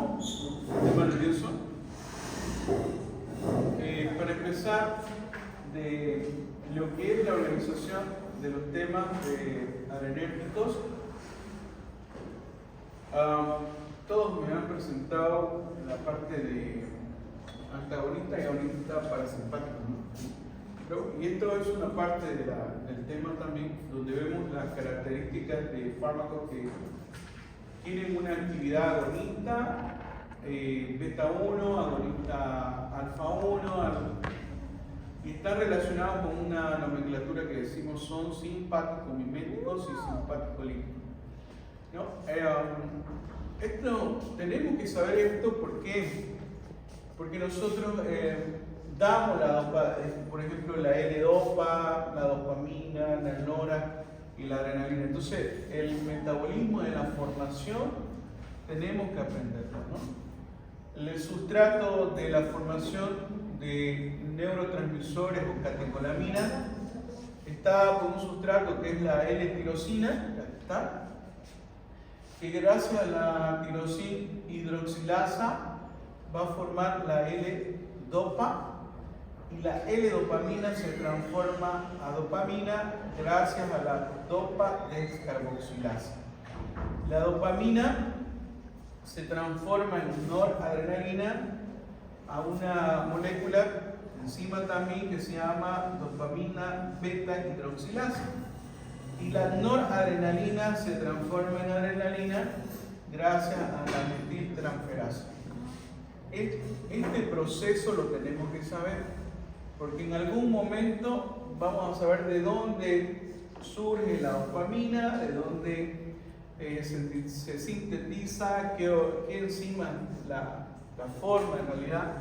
empezamos, tema nervioso. Para empezar, de lo que es la organización de los temas adrenérgicos, todos me han presentado la parte de antagonista y agonista parasimpático, ¿no? Y esto es una parte del tema también donde vemos las características de fármacos que tienen una actividad agonista, beta 1, agonista alfa 1, y están relacionados con una nomenclatura que decimos son simpático-miméticos y simpático-líticos, ¿no? Tenemos que saber esto porque nosotros damos por ejemplo, la L-dopa, la dopamina, la nora y la adrenalina. Entonces, el metabolismo de la formación tenemos que aprenderlo, ¿no? El sustrato de la formación de neurotransmisores o catecolaminas está por un sustrato que es la L-tirosina, que gracias a la tirosina hidroxilasa va a formar la L-dopa, y la L-dopamina se transforma a dopamina gracias a la dopa descarboxilasa. La dopamina se transforma en noradrenalina a una molécula enzima también que se llama dopamina beta hidroxilasa. Y la noradrenalina se transforma en adrenalina gracias a la metiltransferasa. Este proceso lo tenemos que saber porque en algún momento vamos a saber de dónde surge la dopamina, de dónde se sintetiza, qué enzima la forma en realidad,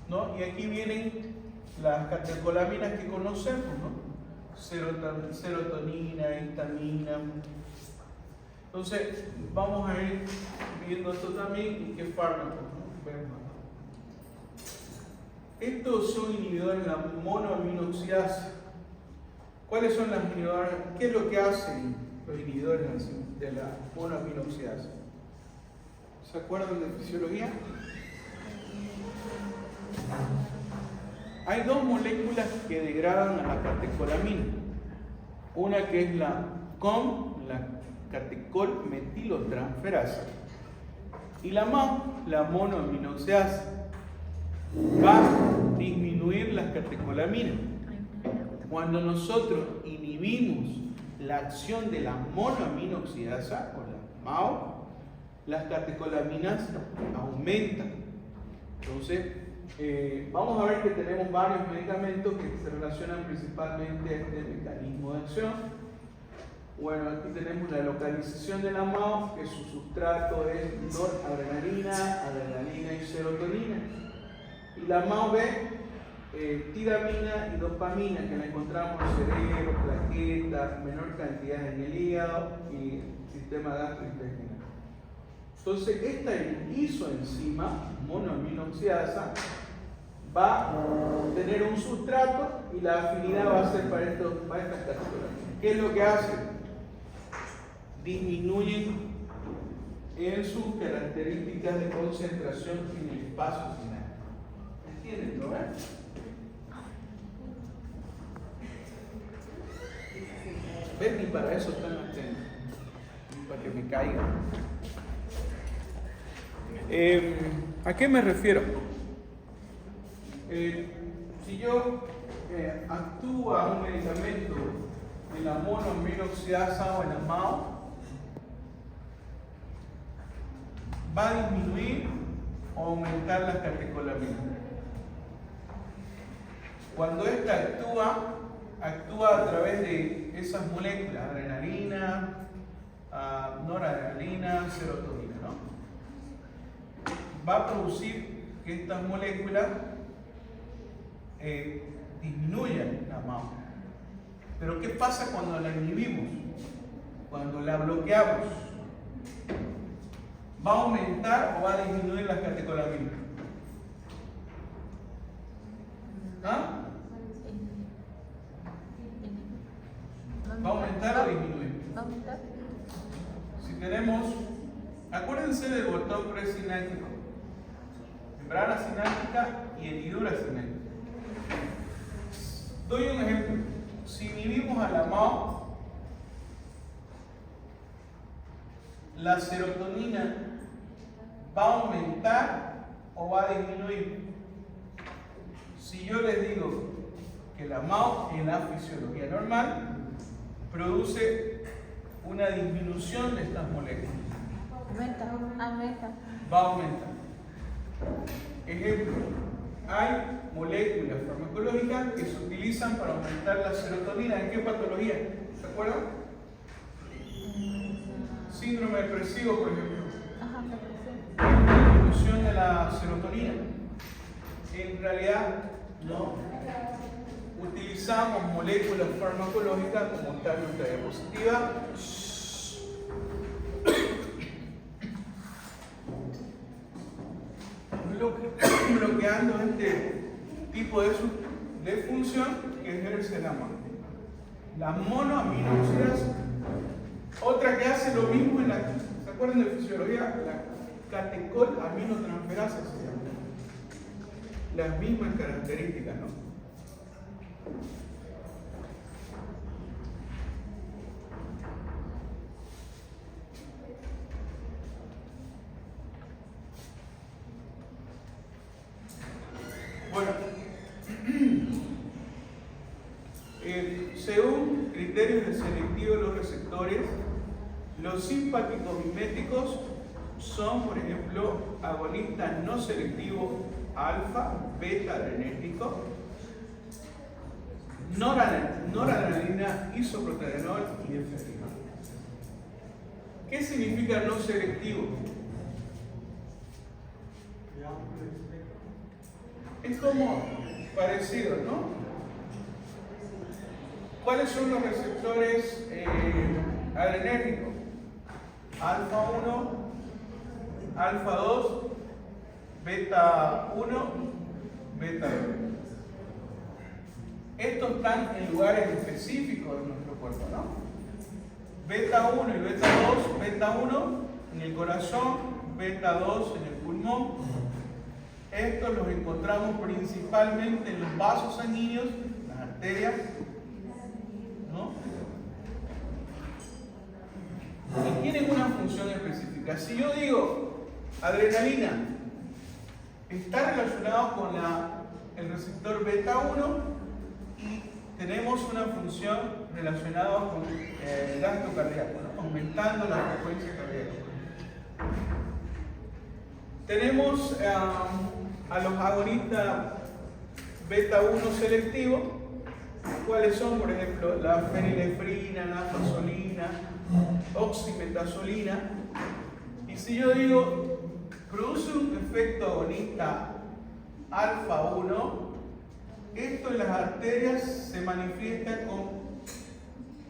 ¿no? Y aquí vienen las catecolaminas que conocemos, ¿no? Serotonina, histamina. Entonces, vamos a ir viendo esto también y qué fármacos, ¿no? Estos son inhibidores de la monoaminoxidasa. ¿Cuáles son las inhibidores? ¿Qué es lo que hacen los inhibidores de la monoaminoxidasa? ¿Se acuerdan de fisiología? Hay dos moléculas que degradan a la catecolamina. Una que es la COM, la catecolmetilotransferasa, y la MAO, la monoaminoxidasa. Va a disminuir las catecolaminas. Cuando nosotros inhibimos la acción de la monoaminoxidasa o la MAO, las catecolaminas aumentan. Entonces, vamos a ver que tenemos varios medicamentos que se relacionan principalmente a este mecanismo de acción. Bueno, aquí tenemos la localización de la MAO, que su sustrato es noradrenalina, adrenalina y serotonina. Y la MAO-B, tiramina y dopamina, que la encontramos en el cerebro, plaquetas, menor cantidad en el hígado y sistema gastrointestinal. Entonces, esta isoenzima, monoaminoxidasa, va a tener un sustrato y la afinidad va a ser para estas catecolaminas. ¿Qué es lo que hace? Disminuyen en sus características de concentración en el espacio final. ¿Entienden, no? ¿Ven? Ni para eso están atentos, ni para que me caigan. ¿A qué me refiero? Si yo actúa un medicamento en la monoaminoxidasa o en la MAO, va a disminuir o aumentar las catecolaminas. Cuando esta actúa a través de esas moléculas, adrenalina, noradrenalina, serotonina, ¿no? Va a producir que estas moléculas disminuyan la MAO. Pero ¿qué pasa cuando la inhibimos? Cuando la bloqueamos, ¿va a aumentar o va a disminuir las catecolaminas? ¿Ah? ¿Va a aumentar o disminuir? Va a aumentar. Si tenemos, acuérdense Acuérdense del botón presináptico, membrana sináptica y hendidura sináptica. Doy un ejemplo. Si inhibimos a la MAO, la serotonina va a aumentar o va a disminuir. Si yo les digo que la MAO en la fisiología normal produce una disminución de estas moléculas. Aumenta. Va a aumentar. Ejemplo, hay moléculas farmacológicas que se utilizan para aumentar la serotonina. ¿En qué patología? ¿Se acuerdan? Síndrome depresivo, por ejemplo. Disminución de la serotonina. En realidad, no. Utilizamos moléculas farmacológicas como está en nuestra diapositiva. Bloqueando este tipo de función que ejerce la MAO. La monoaminoácidas, otra que hace lo mismo en la, ¿se acuerdan de fisiología? La catecol aminotransferasa se llama. Las mismas características, ¿no? Bueno, según criterios de selectivo de los receptores, los simpáticos miméticos son, por ejemplo, agonistas no selectivos alfa, beta adrenérgico, noradrenalina, isoproterenol y efedrina. ¿Qué significa no selectivo? Es como parecido, ¿no? ¿Cuáles son los receptores adrenérgicos? Alfa 1, alfa 2, beta 1, beta 2. Estos están en lugares específicos de nuestro cuerpo, ¿no? Beta 1 y beta 2, beta 1 en el corazón, beta 2 en el pulmón. Estos los encontramos principalmente en los vasos sanguíneos, las arterias, ¿no? Y tienen una función específica. Si yo digo adrenalina está relacionado con el receptor beta 1 y tenemos una función relacionada con el gasto cardíaco, ¿no? Aumentando la frecuencia cardíaca. Tenemos a los agonistas beta 1 selectivos, ¿cuáles son? Por ejemplo, la fenilefrina, nafazolina, oximetazolina. Y si yo digo, produce un efecto agonista alfa 1, esto en las arterias se manifiesta con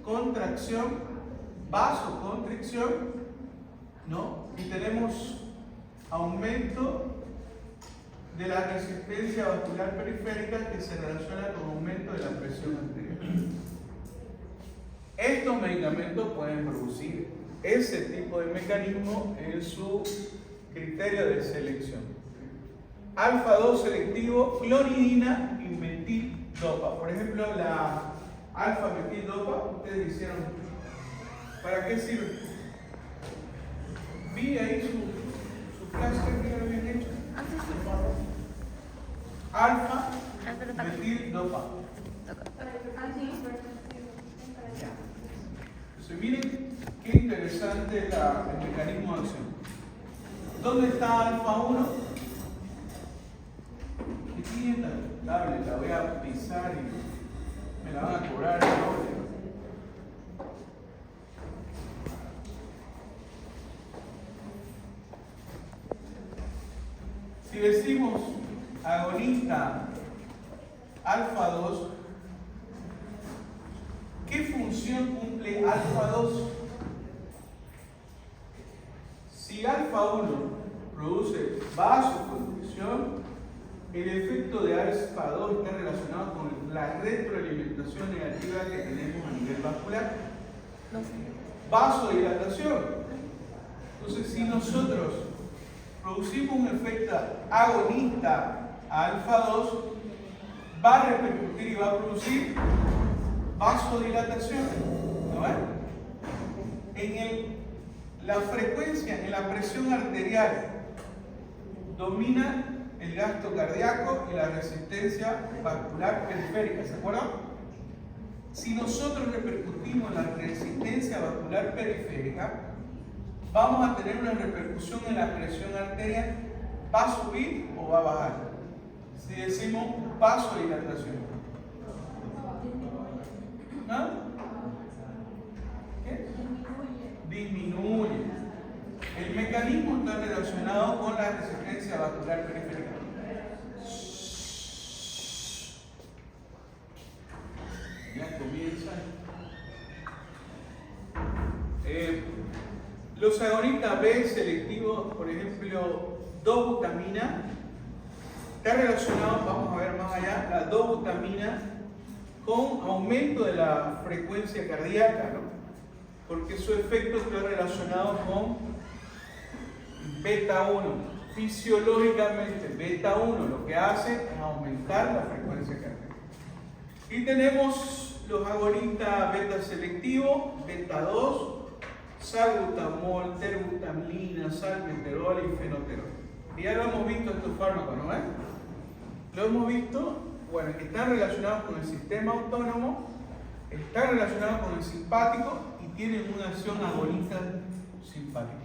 contracción, vasoconstricción, ¿no? Y tenemos aumento de la resistencia vascular periférica que se relaciona con aumento de la presión arterial. Estos medicamentos pueden producir ese tipo de mecanismo en su criterio de selección. Alfa 2 selectivo, clonidina y metildopa. Por ejemplo, la alfa metildopa, ustedes hicieron, ¿para qué sirve? Vi ahí su clase que habían hecho. Alfa metildopa. Entonces, miren qué interesante el mecanismo de acción. ¿Dónde está alfa 1? Aquí en la tablet la voy a pisar y me la van a cobrar el doble. Si decimos agonista alfa 2, ¿qué función cumple alfa 2? Si alfa 1 produce vasoconstricción, el efecto de alfa 2 está relacionado con la retroalimentación negativa que tenemos a nivel vascular. Vasodilatación. Entonces, si nosotros producimos un efecto agonista a alfa 2, va a repercutir y va a producir vasodilatación. ¿No ven? La frecuencia, en la presión arterial, domina el gasto cardíaco y la resistencia vascular periférica. ¿Se acuerdan? Si nosotros repercutimos en la resistencia vascular periférica, vamos a tener una repercusión en la presión arterial. ¿Va a subir o va a bajar? Si decimos vasodilatación. ¿No? ¿Qué? Disminuye. El mecanismo está relacionado con la resistencia vascular periférica. Ya comienza. Los agonistas B selectivos, por ejemplo, 2-butamina, está relacionado, vamos a ver más allá, la 2-butamina con aumento de la frecuencia cardíaca, ¿no? Porque su efecto está relacionado con beta 1. Fisiológicamente, beta 1 lo que hace es aumentar la frecuencia cardíaca. Y tenemos los agonistas beta selectivos, beta 2, salbutamol, terbutamina, salmeterol y fenoterol. Y ya lo hemos visto estos fármacos, ¿no ven? Lo hemos visto, bueno, que están relacionados con el sistema autónomo, están relacionados con el simpático y tienen una acción agonista simpática.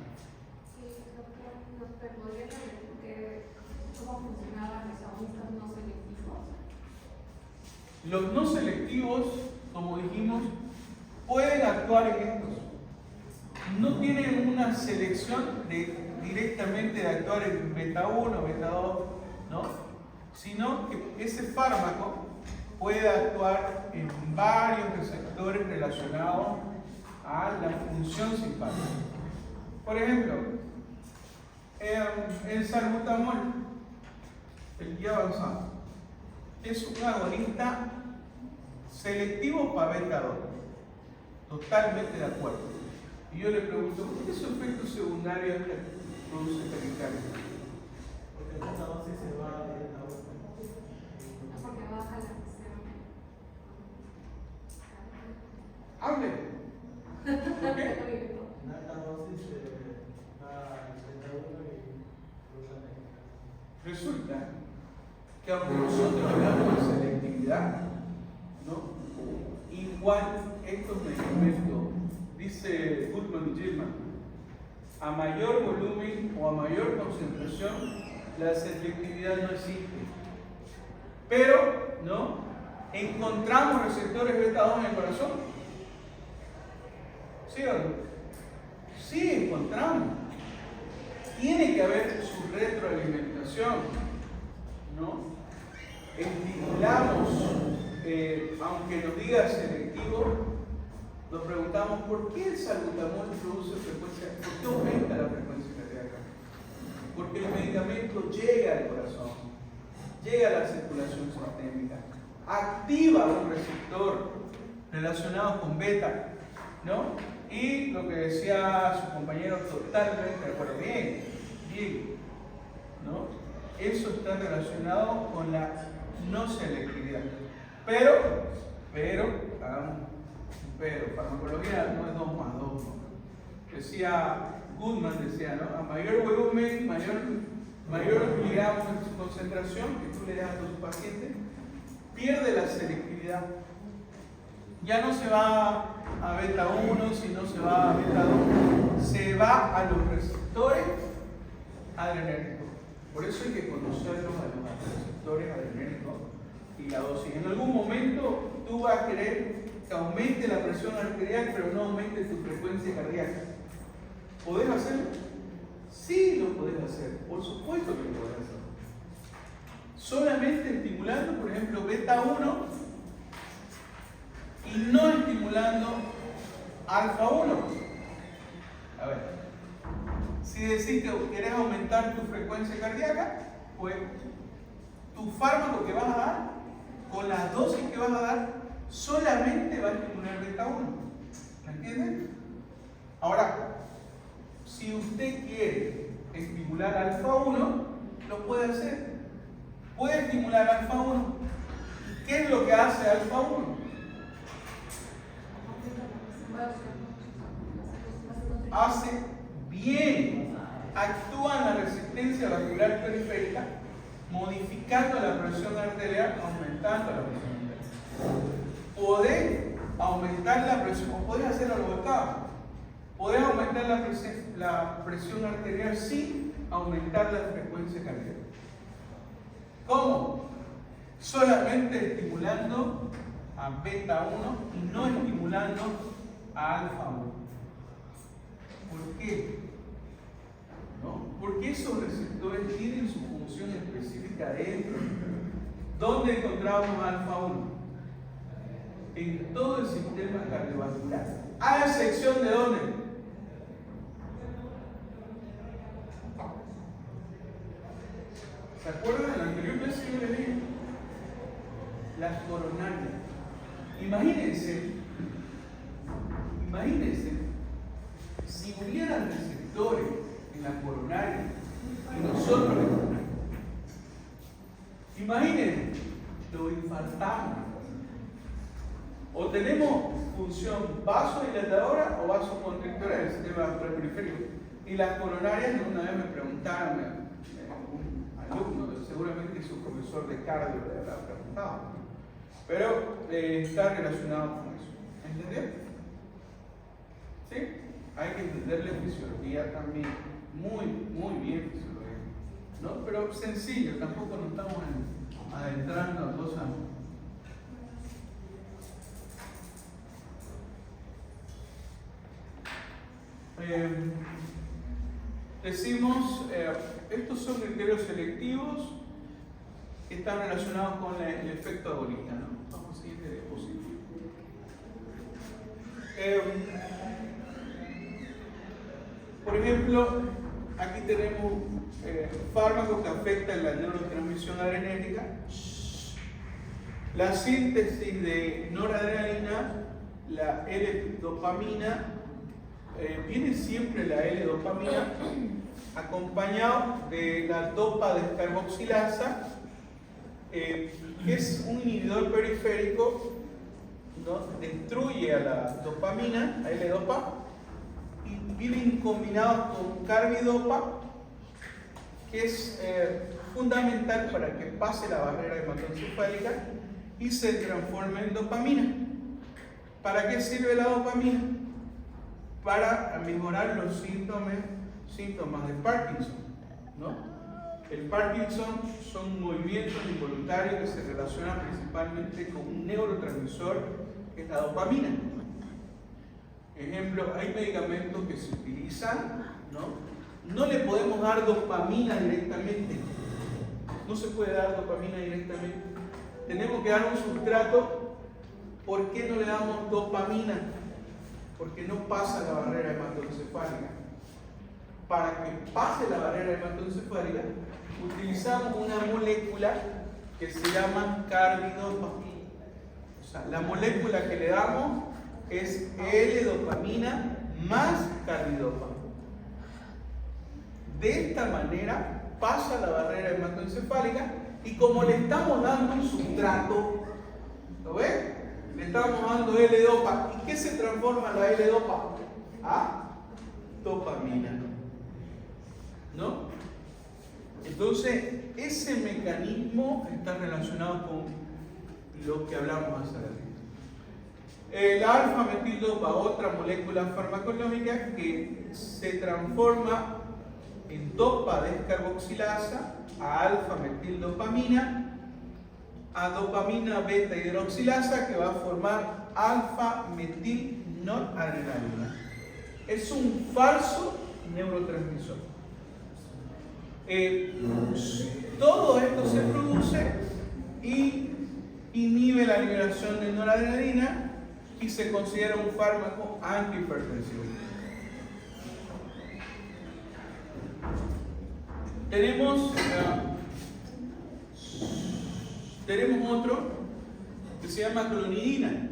¿Cómo funcionaban los agonistas no selectivos? Los no selectivos, como dijimos, pueden actuar en estos. No tienen una selección directamente de actuar en beta 1, beta 2, ¿no? Sino que ese fármaco puede actuar en varios receptores relacionados a la función simpática. Por ejemplo, el salbutamol, el guía avanzado, es un agonista selectivo para beta 2. Totalmente de acuerdo. Y yo le pregunto, ¿por qué su efecto secundario es que produce taquicardia? Porque el beta 2 se va a beta 1. Porque baja la presión. ¡Hable! ¿Por qué? En alta dosis va a beta 1 y produce taquicardia. Resulta que aunque nosotros hablamos de selectividad, ¿no? Igual estos medicamentos, dice Goodman y Gilman, a mayor volumen o a mayor concentración, la selectividad no existe. Pero, ¿no? ¿Encontramos receptores beta 2 en el corazón? ¿Sí o no? Sí, encontramos. Tiene que haber su retroalimentación, ¿no? Estimulamos, aunque nos diga selectivo, nos preguntamos por qué el salbutamol produce frecuencia, por qué aumenta la frecuencia cardíaca. Porque el medicamento llega al corazón, llega a la circulación sistémica, activa un receptor relacionado con beta, ¿no? Y lo que decía su compañero, totalmente de acuerdo, bien, ¿no? Eso está relacionado con la no selectividad. Pero, farmacología no es 2 más 2, ¿no? Decía Goodman, decía, ¿no? A mayor volumen, mayor miligramos de concentración que tú le das a tus pacientes, pierde la selectividad. Ya no se va a beta 1, sino se va a beta 2, se va a los receptores adrenérgicos. Por eso hay que conocerlos a los receptores adrenérgicos y la dosis. En algún momento tú vas a querer que aumente la presión arterial, pero no aumente tu frecuencia cardíaca. ¿Podés hacerlo? Sí, lo podés hacer. Por supuesto que lo podés hacer. Solamente estimulando, por ejemplo, beta 1 y no estimulando alfa 1. A ver, si decís que querés aumentar tu frecuencia cardíaca, pues tu fármaco que vas a dar, con las dosis que vas a dar, solamente va a estimular beta 1. ¿Me entienden? Ahora, si usted quiere estimular alfa 1, lo puede hacer. Puede estimular alfa 1. ¿Qué es lo que hace alfa 1? Hace bien, actúa en la resistencia vascular periférica, modificando la presión arterial, aumentando la presión arterial. Podés aumentar la presión, o podés hacerlo al volcado. Podés aumentar la presión arterial sin aumentar la frecuencia cardíaca. ¿Cómo? Solamente estimulando a beta 1 y no estimulando a alfa 1. ¿Por qué? ¿No? Porque esos receptores tienen su función específica dentro. ¿Dónde encontramos alfa 1? En todo el sistema cardiovascular. ¿A excepción de dónde? ¿Se acuerdan? En la anterior clase yo les dije las coronarias. Imagínense si hubieran receptores en la coronaria y nosotros imaginen, lo infartamos. O tenemos función vasodilatadora o vasoconstrictora del sistema periférico. Y las coronarias, una vez me preguntaron, un alumno, seguramente su profesor de cardio le habrá preguntado, pero está relacionado con eso. ¿Entendieron? ¿Sí? Hay que entender la fisiología también, muy bien fisiología, ¿no? Pero sencillo, tampoco nos estamos adentrando a cosas. Decimos, estos son criterios selectivos que están relacionados con el efecto agonista, ¿no? Vamos a seguir de diapositiva. Por ejemplo, aquí tenemos fármacos que afectan la neurotransmisión adrenérgica, la síntesis de noradrenalina, la L-dopamina. Viene siempre la L-dopamina acompañado de la dopa descarboxilasa, que es un inhibidor periférico, ¿no? Destruye a la dopamina, a L-dopa, y vienen combinados con carbidopa, que es fundamental para que pase la barrera hematoencefálica y se transforme en dopamina. ¿Para qué sirve la dopamina? Para mejorar los síntomas de Parkinson, ¿no? El Parkinson son movimientos involuntarios que se relacionan principalmente con un neurotransmisor que es la dopamina. Ejemplo, hay medicamentos que se utilizan, ¿no? No le podemos dar dopamina directamente. No se puede dar dopamina directamente. Tenemos que dar un sustrato. ¿Por qué no le damos dopamina? Porque no pasa la barrera hematoencefálica. Para que pase la barrera hematoencefálica, utilizamos una molécula que se llama carbidopa. O sea, la molécula que le damos es L-dopamina más carbidopa. De esta manera pasa la barrera hematoencefálica y como le estamos dando un sustrato, ¿lo ves? Le estamos dando L-dopa. ¿Y qué se transforma la L-dopa? A dopamina, ¿no? Entonces, ese mecanismo está relacionado con lo que hablamos hace ratito. La alfa-metildopa, otra molécula farmacológica que se transforma en dopa descarboxilasa a alfa-metildopamina, a dopamina beta hidroxilasa, que va a formar alfa-metil noradrenalina. Es un falso neurotransmisor. Todo esto se produce y inhibe la liberación de noradrenalina y se considera un fármaco antihipertensivo. Tenemos otro que se llama clonidina.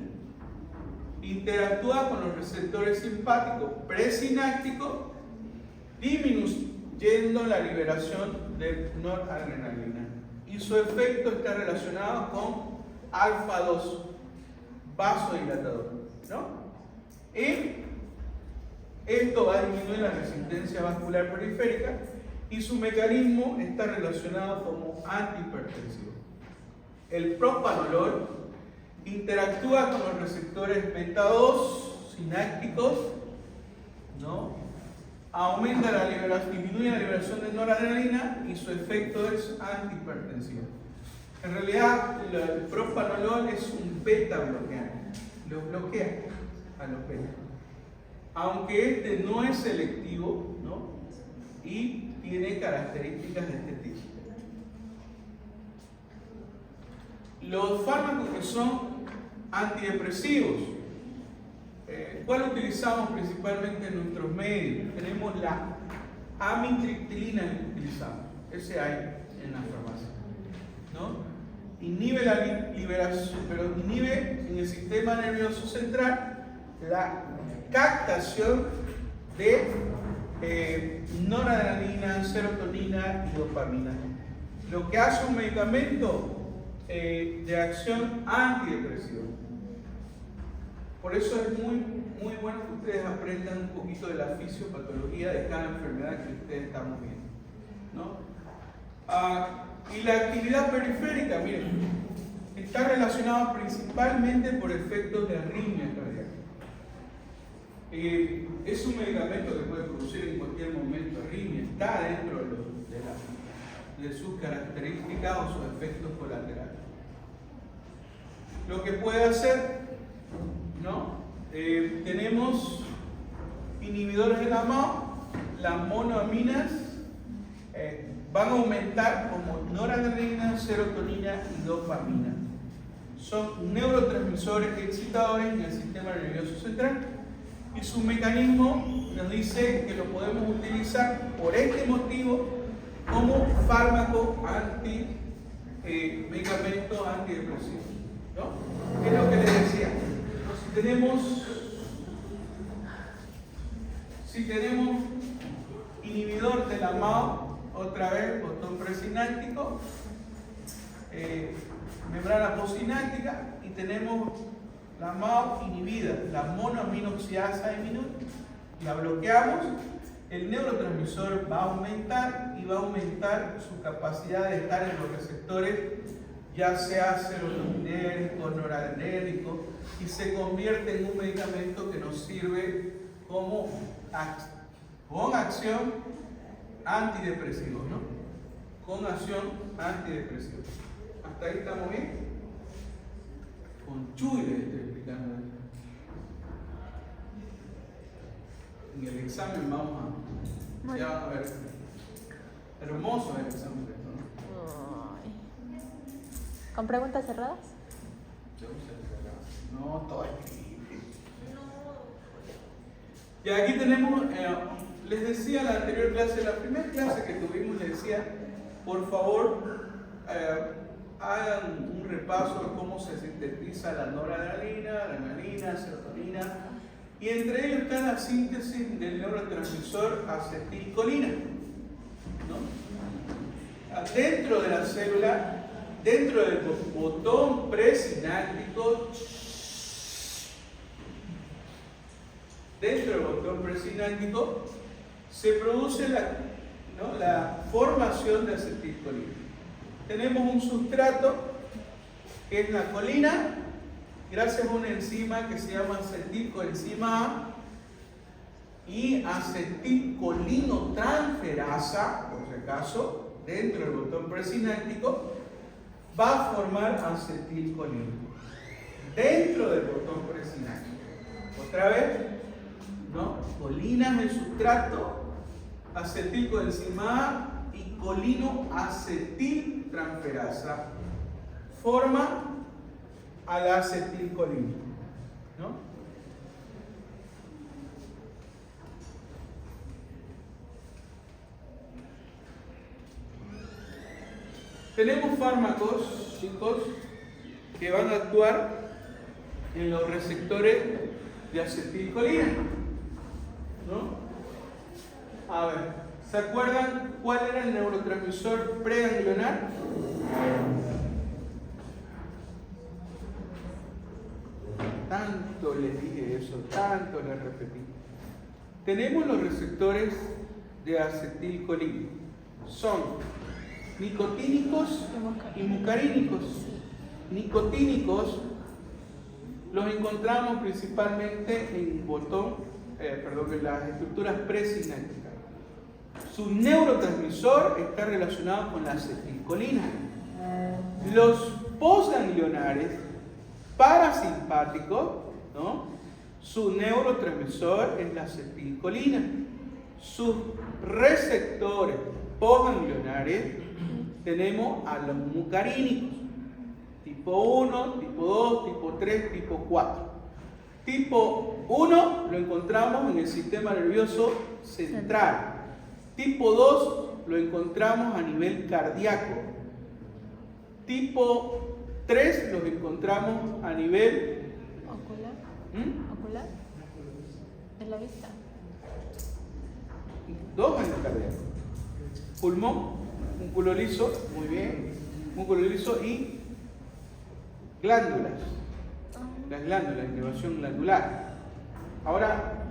Interactúa con los receptores simpáticos presinápticos disminuyendo la liberación de noradrenalina. Y su efecto está relacionado con alfa-2, vasodilatador, ¿no? Y esto va a disminuir la resistencia vascular periférica y su mecanismo está relacionado como antihipertensivo. El propanolol interactúa con los receptores beta 2 sinápticos, ¿no? Aumenta la liberación, disminuye la liberación de noradrenalina y su efecto es antihipertensivo. En realidad, el propanolol es un beta bloqueante, lo bloquea a los beta. Aunque este no es selectivo, ¿no? Y tiene características de este tipo. Los fármacos que son antidepresivos, ¿cuál utilizamos principalmente en nuestros medios? Tenemos la amitriptilina que utilizamos, ese hay en la farmacia, ¿no? Inhibe la liberación, pero inhibe en el sistema nervioso central la captación de noradrenalina, serotonina y dopamina. Lo que hace un medicamento de acción antidepresiva. Por eso es muy bueno que ustedes aprendan un poquito de la fisiopatología de cada enfermedad que ustedes están viendo, ¿no? Y la actividad periférica, miren, está relacionada principalmente por efectos de arritmia cardíaca. Es un medicamento que puede producir en cualquier momento arritmia, está dentro de sus características o sus efectos colaterales. Lo que puede hacer, ¿no? Tenemos inhibidores de la MAO, las monoaminas van a aumentar como noradrenalina, serotonina y dopamina. Son neurotransmisores excitadores en el sistema nervioso central y su mecanismo nos dice que lo podemos utilizar por este motivo como fármaco medicamento antidepresivo, ¿no? ¿Qué es lo que les decía? Si tenemos inhibidor de la MAO, otra vez botón presináptico, membrana postsináptica, y tenemos la MAO inhibida, la monoaminoxiasa inhibida, la bloqueamos, el neurotransmisor va a aumentar y va a aumentar su capacidad de estar en los receptores, ya sea serotoninérgico, noradrenérgico, y se convierte en un medicamento que nos sirve como con acción antidepresiva, ¿no? Con acción antidepresiva. ¿Hasta ahí estamos bien? Con Chuy les estoy explicando esto. En el examen vamos a... Ya a ver. Hermoso el examen de esto, ¿no? Ay. ¿Con preguntas cerradas? No, todo es... Y aquí tenemos, les decía en la anterior clase, la primera clase que tuvimos, les decía, por favor, hagan un repaso de cómo se sintetiza la noradrenalina, adrenalina, serotonina, y entre ellos está la síntesis del neurotransmisor acetilcolina, ¿no? Dentro de la célula, dentro del botón presináptico, se produce la formación de acetilcolina. Tenemos un sustrato que es la colina, gracias a una enzima que se llama acetilcoenzima A y acetilcolinotransferasa, por si acaso, dentro del botón presináptico, va a formar acetilcolina. Dentro del botón presináptico. Otra vez, ¿no? Colinas del sustrato, acetilcoenzima A y colinoacetiltransferasa forma a la acetilcolina, ¿no? Tenemos fármacos, chicos, que van a actuar en los receptores de acetilcolina, ¿no? A ver, ¿se acuerdan cuál era el neurotransmisor preganglionar? Tanto les dije eso, tanto les repetí. Tenemos los receptores de acetilcolina. Son nicotínicos y mucarínicos. Nicotínicos los encontramos principalmente en en las estructuras presinápticas. Su neurotransmisor está relacionado con la acetilcolina. Los postganglionares parasimpáticos, ¿no? Su neurotransmisor es la acetilcolina. Sus receptores postganglionares tenemos a los mucarínicos. Tipo 1, tipo 2, tipo 3, tipo 4. Tipo 1 lo encontramos en el sistema nervioso central. Tipo 2 lo encontramos a nivel cardíaco. Tipo 3 los encontramos a nivel ocular. De la vista. 2 en el cardíaco. Pulmón, músculo liso, muy bien. Músculo liso y glándulas. Las glándulas, inervación glandular. Ahora,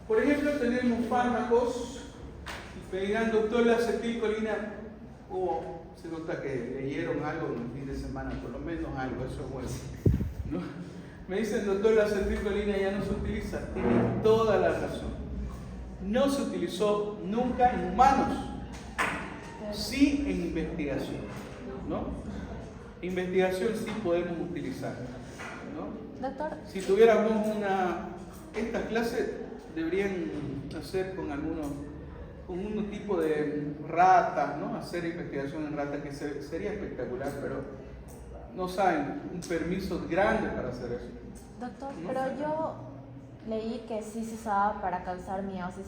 por ejemplo, tenemos fármacos que dirán, doctor, la acetilcolina, se nota que leyeron algo en el fin de semana, por lo menos algo, eso es bueno, ¿no? Me dicen, doctor, la acetilcolina ya no se utiliza. Tienen toda la razón. No se utilizó nunca en humanos, sí en investigación, ¿no? Investigación sí podemos utilizar, ¿no? Doctor. Si tuviéramos esta clase deberían hacer con un tipo de ratas, ¿no? Hacer investigación en ratas, que sería espectacular, pero no saben, un permiso grande para hacer eso. Doctor, ¿no? pero yo leí que sí se usaba para causar miosis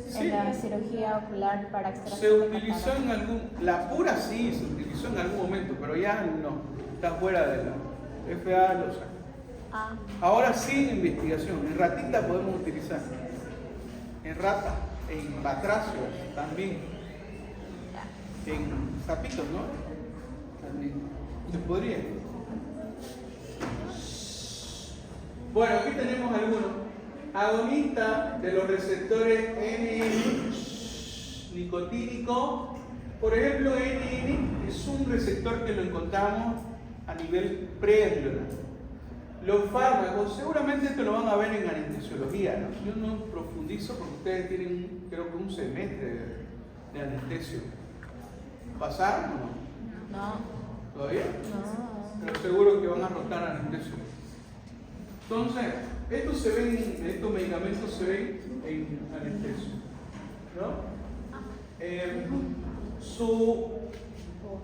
Sí. en la cirugía ocular para Se extracción de utilizó catarata. la pura sí, se utilizó en algún momento, pero ya no, está fuera de la FDA, lo saca. Ah, Ahora sí en investigación, en ratita podemos utilizar, en rata, en batracios también, en sapitos, ¿no? También, se podría. Bueno, aquí tenemos algunos. Agonista de los receptores NN, nicotínico. Por ejemplo, NN es un receptor que lo encontramos a nivel preganglionar. Los fármacos, seguramente esto lo van a ver en anestesiología, ¿no? Yo no profundizo porque ustedes tienen, creo que un semestre de anestesio. ¿Pasaron o no? no. ¿Todavía? No. Pero seguro que van a rotar anestesio. Entonces, estos medicamentos se ven en anestesio, ¿no? Su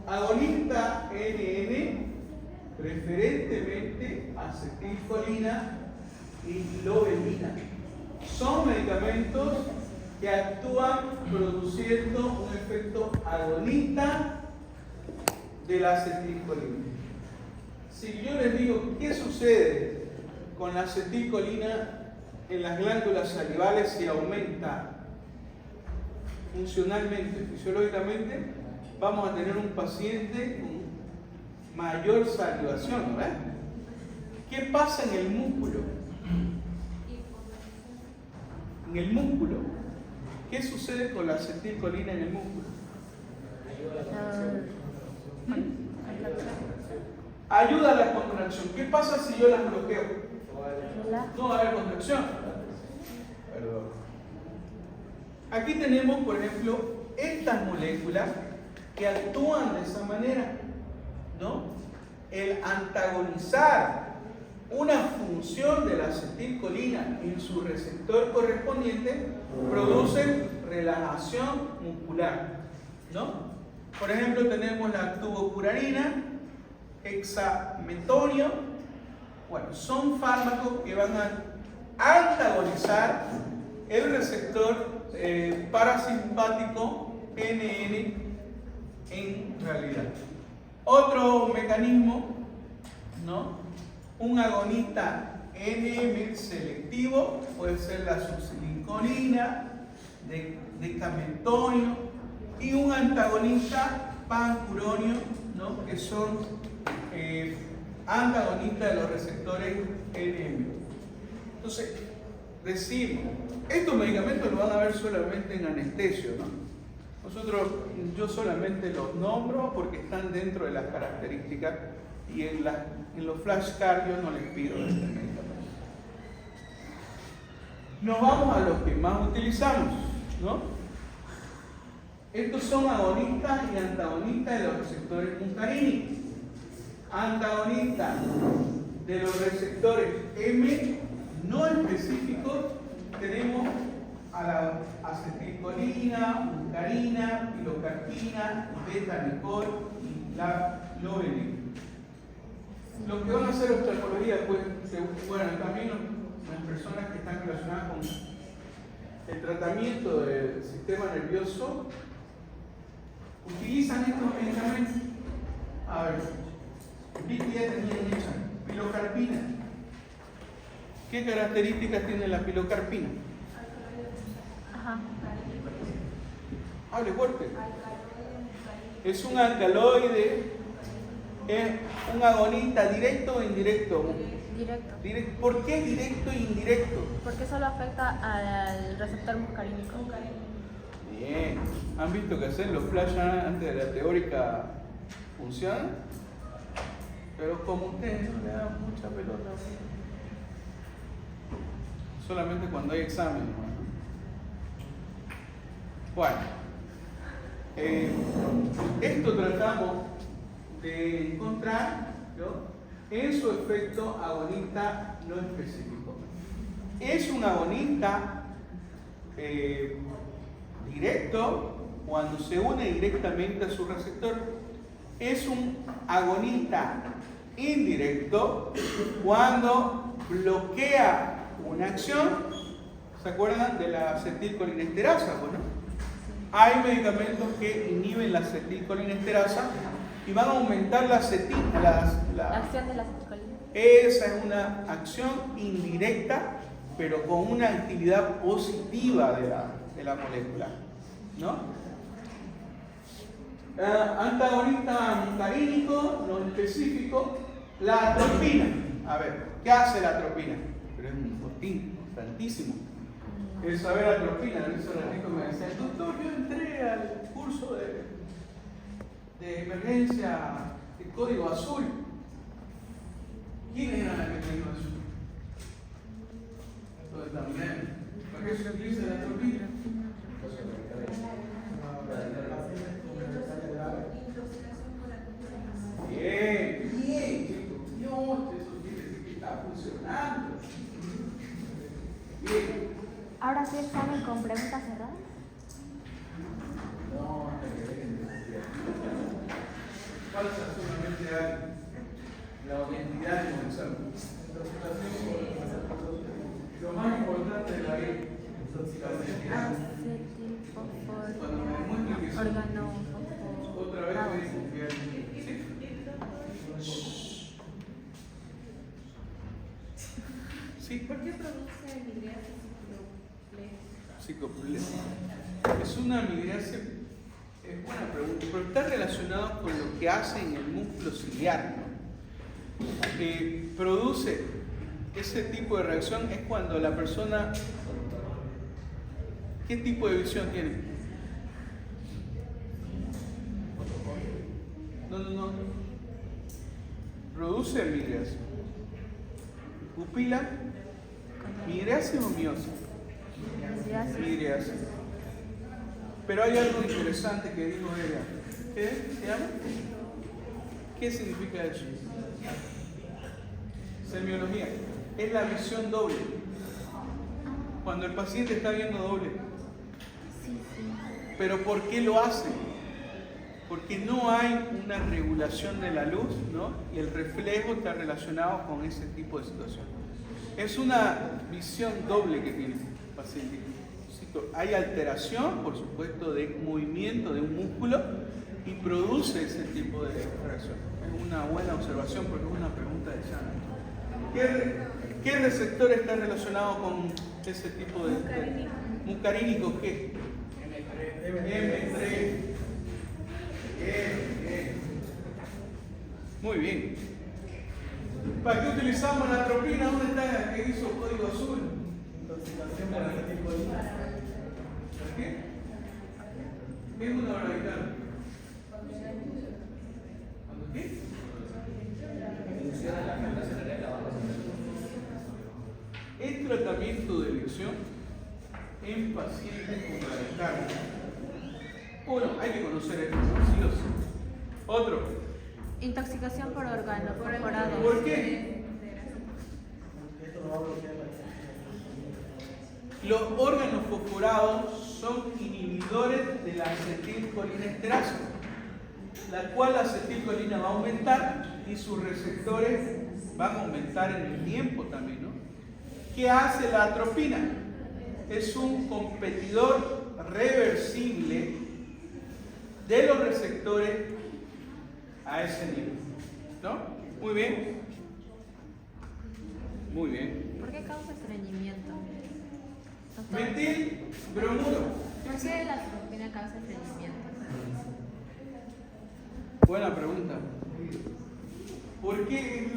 agonista NN, preferentemente acetilcolina y lobelina, son medicamentos que actúan produciendo un efecto agonista de la acetilcolina. Si yo les digo, ¿qué sucede con la acetilcolina en las glándulas salivales si aumenta funcionalmente, fisiológicamente? Vamos a tener un paciente con mayor salivación, ¿verdad? ¿Qué pasa en el músculo? En el músculo, ¿qué sucede con la acetilcolina en el músculo? Ayuda a la contracción. ¿Qué pasa si yo las bloqueo? No va a haber contracción. Perdón. Aquí tenemos, por ejemplo, estas moléculas que actúan de esa manera, ¿no? El antagonizar una función de la acetilcolina en su receptor correspondiente produce relajación muscular, ¿no? Por ejemplo, tenemos la tubocurarina, hexametonio. Bueno, son fármacos que van a antagonizar el receptor parasimpático NN en realidad. Otro mecanismo, ¿no? Un agonista NM selectivo puede ser la succinilcolina, decametonio, y un antagonista pancuronio, ¿no? Que son antagonistas de los receptores NM. Entonces, decimos, estos medicamentos los van a ver solamente en anestesio, ¿no? Yo solamente los nombro porque están dentro de las características y en los flashcards no les pido este medicamento. Nos vamos a los que más utilizamos, ¿no? Estos son agonistas y antagonistas de los receptores muscarínicos. Antagonistas de los receptores M no específicos tenemos a la acetilcolina, muscarina, pilocarpina, beta-mecol y la lobelia. Lo que van a hacer oftalmología, pues, bueno, también las personas que están relacionadas con el tratamiento del sistema nervioso utilizan estos medicamentos. A ver, Vicky ya tenía hecha pilocarpina. ¿Qué características tiene la pilocarpina? Ajá. Hable fuerte. Es un alcaloide, es un agonista directo o indirecto. Directo. ¿Por qué directo e indirecto? Porque solo afecta al receptor muscarínico. Bien. ¿Han visto que hacer los flash antes de la teórica funciona? Pero como ustedes no le dan mucha pelota, solamente cuando hay examen, ¿no? Bueno, esto tratamos de encontrar, ¿no?, en su efecto agonista no específico. Es un agonista directo cuando se une directamente a su receptor. Es un agonista indirecto cuando bloquea una acción. ¿Se acuerdan de la acetilcolinesterasa? Bueno, hay medicamentos que inhiben la acetilcolinesterasa y van a aumentar la acción de la acetilcolina. Esa es una acción indirecta, pero con una actividad positiva de la molécula, ¿no? Antagonista muscarínico, no específico, la atropina. A ver, ¿qué hace la atropina? Pero es un botín importantísimo. El saber atropina, en ese ratito me decía, doctor, yo entré al curso de emergencia de código azul. ¿Quién era la que me dijo azul? Entonces también, ¿para qué se utiliza la atropina? Bien, bien, chicos. Dios, eso quiere decir que está funcionando. Bien. ¿Ahora sí examen con preguntas cerradas? No, falta solamente la honestidad de comenzar. Lo más importante de la ley es la honestidad. Cuando me demuestre que sí, otra vez voy a confiar en mí. ¿Sí? ¿Por qué produce midriasis psicopléjica? Es una midriasis, es buena pregunta, pero está relacionado con lo que hace en el músculo ciliar, ¿no? Que produce ese tipo de reacción es cuando la persona, ¿qué tipo de visión tiene? No. Produce midriasis. Pupila, midriasis o miosis. Midriasis. Pero hay algo interesante que dijo ella. ¿Qué se llama? ¿Qué significa eso? Semiología. Es la visión doble. Cuando el paciente está viendo doble. ¿Pero por qué lo hace? Porque no hay una regulación de la luz, ¿no? Y el reflejo está relacionado con ese tipo de situación. Es una visión doble que tiene el paciente. Hay alteración, por supuesto, de movimiento de un músculo y produce ese tipo de reacción. Es una buena observación porque es una pregunta de Shana. ¿Qué receptor está relacionado con ese tipo de muscarínico? ¿Qué? M3. Bien. Muy bien. ¿Para qué utilizamos la atropina? ¿Dónde está que hizo código azul? Intoxicación por acetilcolina. ¿Para qué? ¿Qué es una radical? ¿Cuándo qué? Es tratamiento de elección en pacientes con radical. Uno, hay que conocer esto, sí o sí. Otro. Intoxicación por órgano corporado. ¿Por qué? Esto no va a bloquear la Los órganos fosforados son inhibidores de la acetilcolinesterasa, la cual la acetilcolina va a aumentar y sus receptores van a aumentar en el tiempo también, ¿no? ¿Qué hace la atropina? Es un competidor reversible de los receptores a ese nivel, ¿no? Muy bien. Muy bien. ¿Por qué causa estreñimiento? Doctor, Metilbromuro. ¿por qué la atropina causa estreñimiento? Buena pregunta. ¿Por qué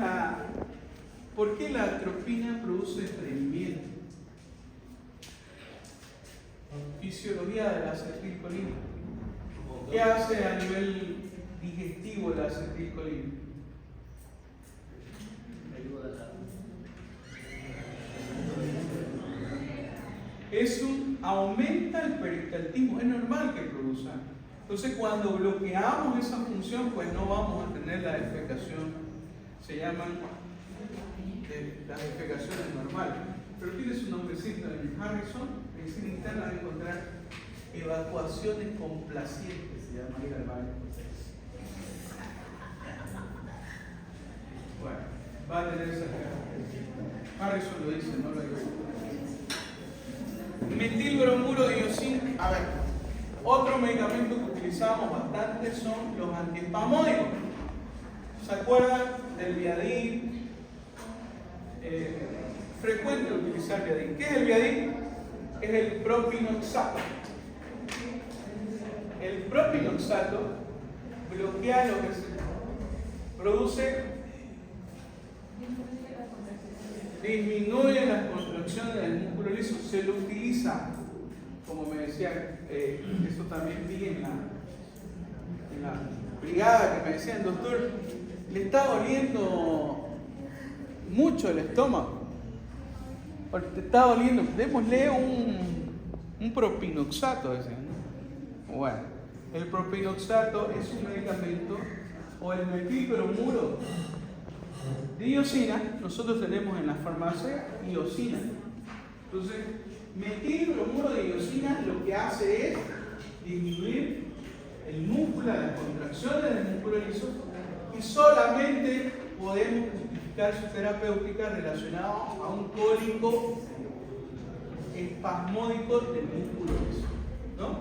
la atropina produce estreñimiento? Fisiología de la acetilcolina. ¿Qué hace a nivel digestivo la acetilcolina? Aumenta el peristaltismo, es normal que produzca. Entonces, cuando bloqueamos esa función, pues no vamos a tener la defecación. Se llaman las defecaciones normales. Pero tiene su nombrecito en Harrison, medicina interna, va a encontrar evacuaciones complacientes, se llama ir al baño. Bueno, va a tener esa característica. Harrison lo dice, no lo digo. Metilbromuro diosina. A ver, otro medicamento que utilizamos bastante son los antiespasmódicos. ¿Se acuerdan del Viadil? Frecuente utilizar Viadil. ¿Qué es el Viadil? Es el propinoxato. El propinoxato bloquea lo que se produce, disminuye las contracciones del músculo liso. Se lo utiliza, como me decía, eso también vi en la brigada, que me decían, doctor, le está doliendo mucho el estómago, te está doliendo, démosle un propinoxato, decían, ¿no? Bueno, el propinoxato es un medicamento, o el metilbromuro diosina, nosotros tenemos en la farmacia iosina. Entonces, metilbromuro de diosina lo que hace es disminuir el músculo, las contracciones del músculo liso, y solamente podemos justificar su terapéutica relacionada a un cólico espasmódico del músculo liso, ¿no?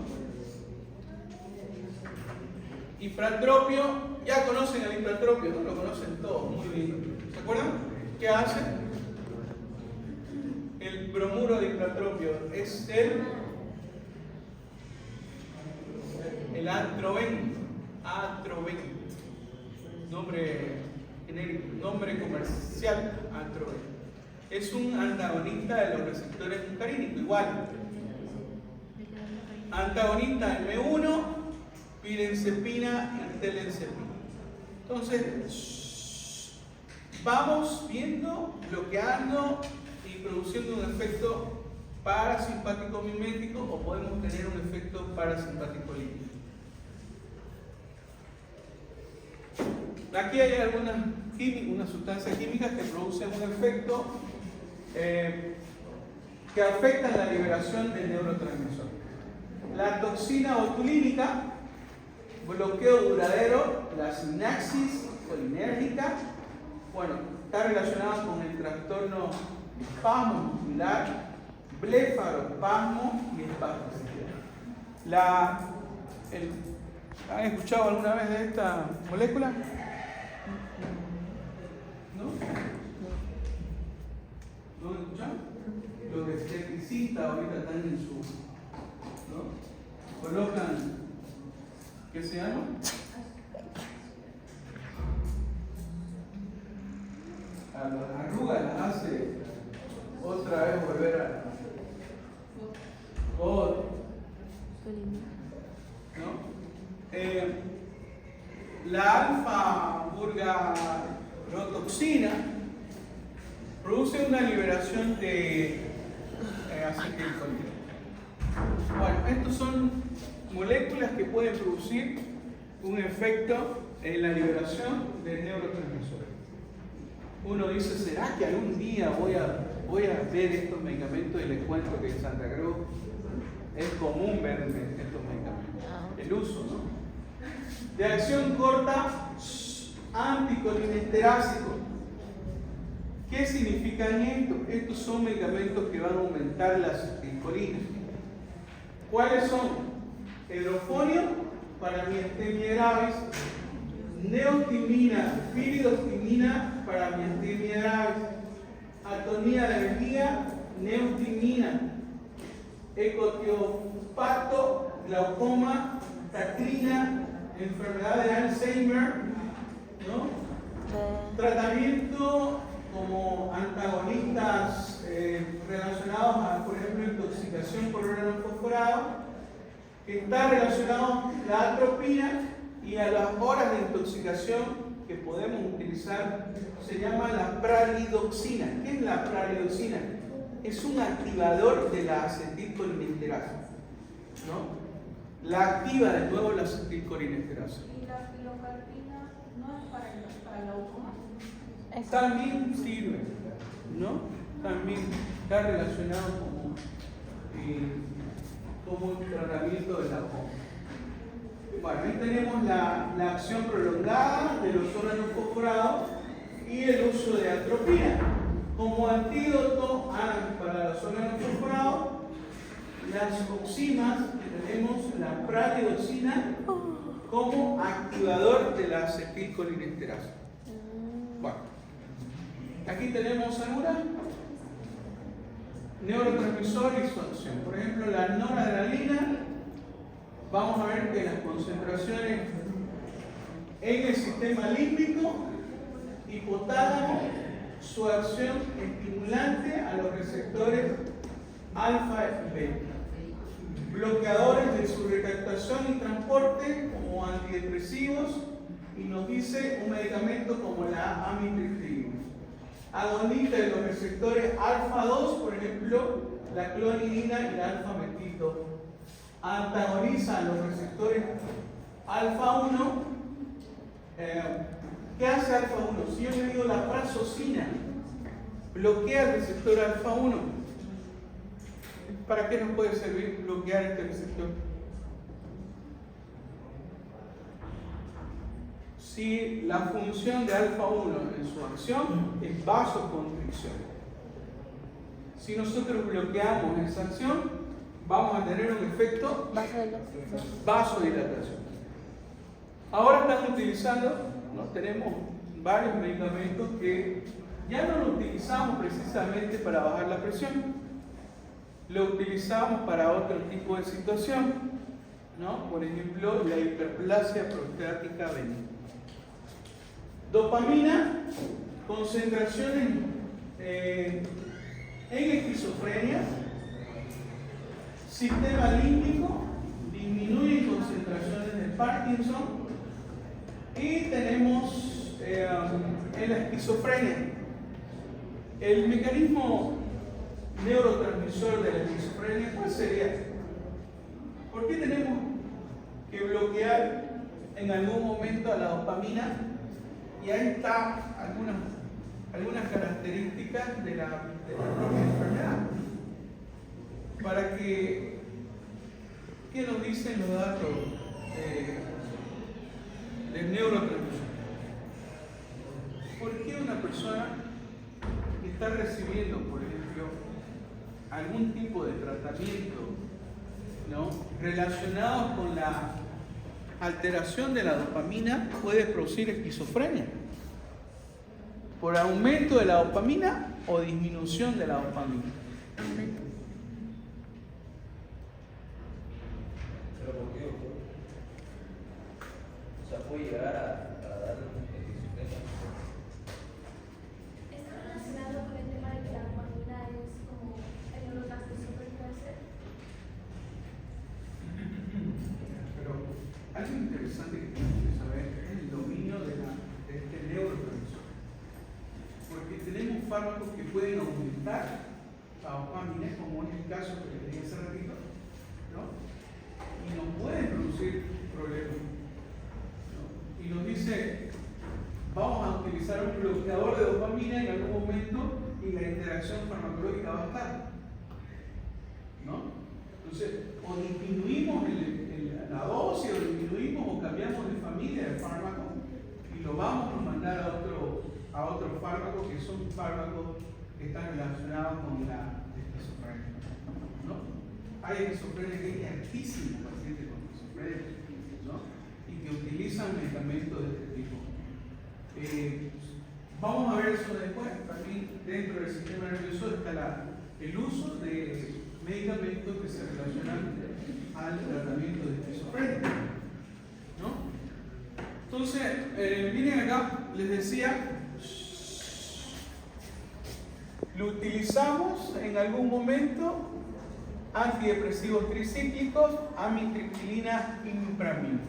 Infrantropio, ya conocen el infrantropio, ¿no? Lo conocen todos, muy bien. ¿Se acuerdan? ¿Qué hace? El bromuro de infrantropio es el atroven, nombre genérico, nombre comercial, atroven. Es un antagonista de los receptores muscarínicos, igual. Antagonista M1, pirenzepina y telenzepina. Entonces, vamos viendo, bloqueando y produciendo un efecto parasimpático mimético, o podemos tener un efecto parasimpático lítico. Aquí hay unas sustancias químicas que producen un efecto que afecta la liberación del neurotransmisor. La toxina botulínica, bloqueo duradero, la sinapsis colinérgica, bueno, está relacionada con el trastorno espasmo muscular, blefarospasmo y espasticidad. ¿Han escuchado alguna vez de esta molécula? ¿No? ¿No han escuchado? Los estetricistas ahorita están en su... ¿no? colocan, ¿qué se llama? A las arrugas las hace otra vez volver a God, ¿no? La alfa-burgarotoxina produce una liberación de acetilcolina. Bueno, estos son moléculas que pueden producir un efecto en la liberación de neurotransmisores. Uno dice, ¿será que algún día voy a ver estos medicamentos? Y les cuento que en Santa Cruz es común ver estos medicamentos. El uso, ¿no? De acción corta, anticolinesterásico. ¿Qué significan esto? Estos son medicamentos que van a aumentar la acetilcolina. ¿Cuáles son? Hidrofonio para miastenia gravis, neostimina, piridostimina para miastenia gravis, atonía de vejiga, neostimina, ecotiopato, glaucoma, tacrina, enfermedad de Alzheimer, ¿no? Tratamiento como antagonistas relacionados a, por ejemplo, intoxicación por uranio fosforado, que está relacionado a la atropina y a las horas de intoxicación que podemos utilizar, se llama la pralidoxina. ¿Qué es la pralidoxina? Es un activador de la acetilcolinesterasa, ¿no? La activa de nuevo la acetilcolinesterasa. ¿Y la pilocarpina no es para el glaucoma? También sirve, ¿no? También está relacionado como un tratamiento del glaucoma. Bueno, ahí tenemos la acción prolongada de los órganos fosforados y el uso de atropina. Como antídoto para los órganos fosforados, las oximas, que tenemos la pralidoxina como activador de la acetilcolinesterasa. Bueno, aquí tenemos algunas neurotransmisores y su acción. Por ejemplo, la noradrenalina, vamos a ver que las concentraciones en el sistema límbico, hipotálamo, su acción estimulante a los receptores alfa y beta. Bloqueadores de su recaptación y transporte como antidepresivos, y nos dice un medicamento como la amitriptilina. Agonista de los receptores alfa 2, por ejemplo, la clonidina y la alfa-metil 2. Antagoniza a los receptores alfa 1. ¿Qué hace alfa 1? Si yo le digo la prazosina, bloquea el receptor alfa 1. ¿Para qué nos puede servir bloquear este receptor? Si la función de alfa 1 en su acción es vasoconstricción. Si nosotros bloqueamos esa acción, vamos a tener un efecto vasodilatación. Ahora están utilizando, ¿no? Tenemos varios medicamentos que ya no lo utilizamos precisamente para bajar la presión, lo utilizamos para otro tipo de situación, ¿no? Por ejemplo, la hiperplasia prostática benigna. Dopamina, concentraciones en esquizofrenia, sistema límbico, disminuye concentraciones de Parkinson, y tenemos en la esquizofrenia el mecanismo neurotransmisor de la esquizofrenia. ¿Cuál sería? ¿Por qué tenemos que bloquear en algún momento a la dopamina? Y ahí están algunas características de la propia enfermedad. Para que, ¿qué nos dicen los datos del neurotransmisor? ¿Por qué una persona que está recibiendo, por ejemplo, algún tipo de tratamiento, ¿no?, relacionado con la alteración de la dopamina, puede producir esquizofrenia? ¿Por aumento de la dopamina o disminución de la dopamina? Pero sea, puede llegar a dar esquizofrenia. ¿Está relacionado con el tema de que la dopamina es como el neurotransmisor que puede ser? Pero algo interesante que tenemos que saber es el dominio de este neurotransmisor. Porque tenemos fármacos que pueden aumentar la dopamina, como es el caso que les dije hace ratito, ¿no? Y nos pueden producir problemas, ¿no? Y nos dice, vamos a utilizar un bloqueador de dopamina en algún momento y la interacción farmacológica va a estar, ¿no? Entonces, o disminuimos la dosis, o disminuimos o cambiamos de familia de fármaco y lo vamos a mandar a otro fármaco, que son fármacos que están relacionados con la esquizofrenia, ¿no? Hay esquizofrenia que hay altísimos pacientes con esquizofrenia, ¿no? Y que utilizan medicamentos de este tipo. Vamos a ver eso después. También dentro del sistema nervioso está el uso de medicamentos que se relacionan al tratamiento de esquizofrenia, ¿no? Entonces, miren acá, les decía, lo utilizamos en algún momento antidepresivos tricíclicos, amitriptilina y mipramina.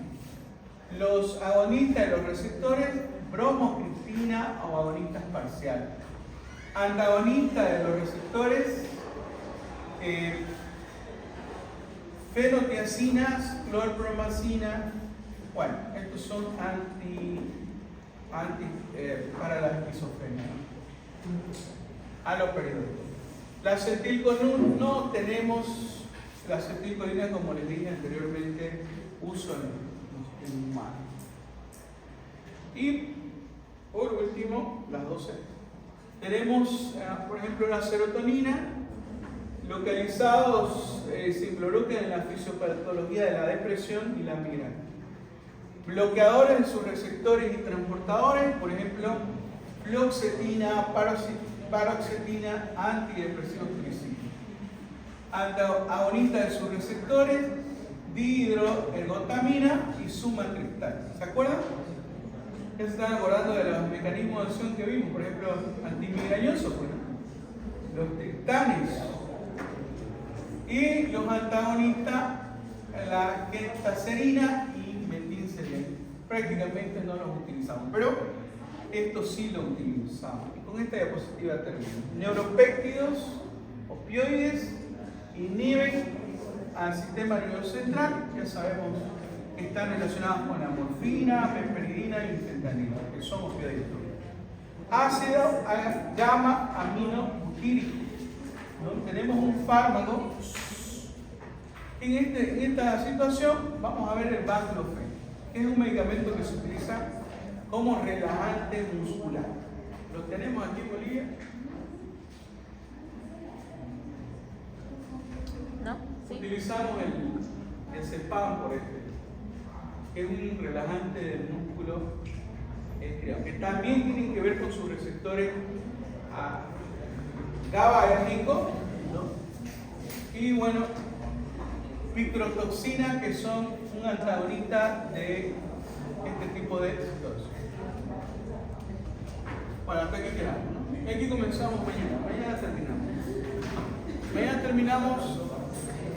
Los agonistas de los receptores, bromocriptina o agonistas parciales. Antagonistas de los receptores, fenotiacinas, clorpromazina. Bueno, estos son para la esquizofrenia. Aloperiodicos. La acetilcolina, no tenemos la acetilcolina, como les dije anteriormente, uso en humanos. Y por último, las 12. Tenemos, por ejemplo, la serotonina, localizados, se involucran en la fisiopatología de la depresión y la migraña. Bloqueadores de sus receptores y transportadores, por ejemplo, fluoxetina, paroxetina, antidepresivos tricíclicos. Agonistas de sus receptores, dihidroergotamina y sumatriptana. ¿Se acuerdan? Ya se están acordando de los mecanismos de acción que vimos, por ejemplo, antimigrañosos, los triptanes y los antagonistas, la kentaserina y metilserina. Prácticamente no los utilizamos, pero esto sí lo utilizamos. Y con esta diapositiva termino. Neuropéptidos, opioides, inhiben al sistema nervioso central, ya sabemos que están relacionados con la morfina, pemperidina y fentanilo, que son opioides. Ácido gamma aminobutírico, ¿no? Tenemos un fármaco. En esta situación vamos a ver el baclofen, que es un medicamento que se utiliza como relajante muscular. ¿Lo tenemos aquí en Bolivia? ¿No? Sí. Utilizamos el Cepam por que es un relajante del músculo estriado, que también tienen que ver con sus receptores GABAérgicos, ¿no? Y bueno, picrotoxina, que son un antagonista de este tipo de situaciones. Bueno, hasta aquí quedamos, ¿no? Y aquí comenzamos mañana. Mañana terminamos.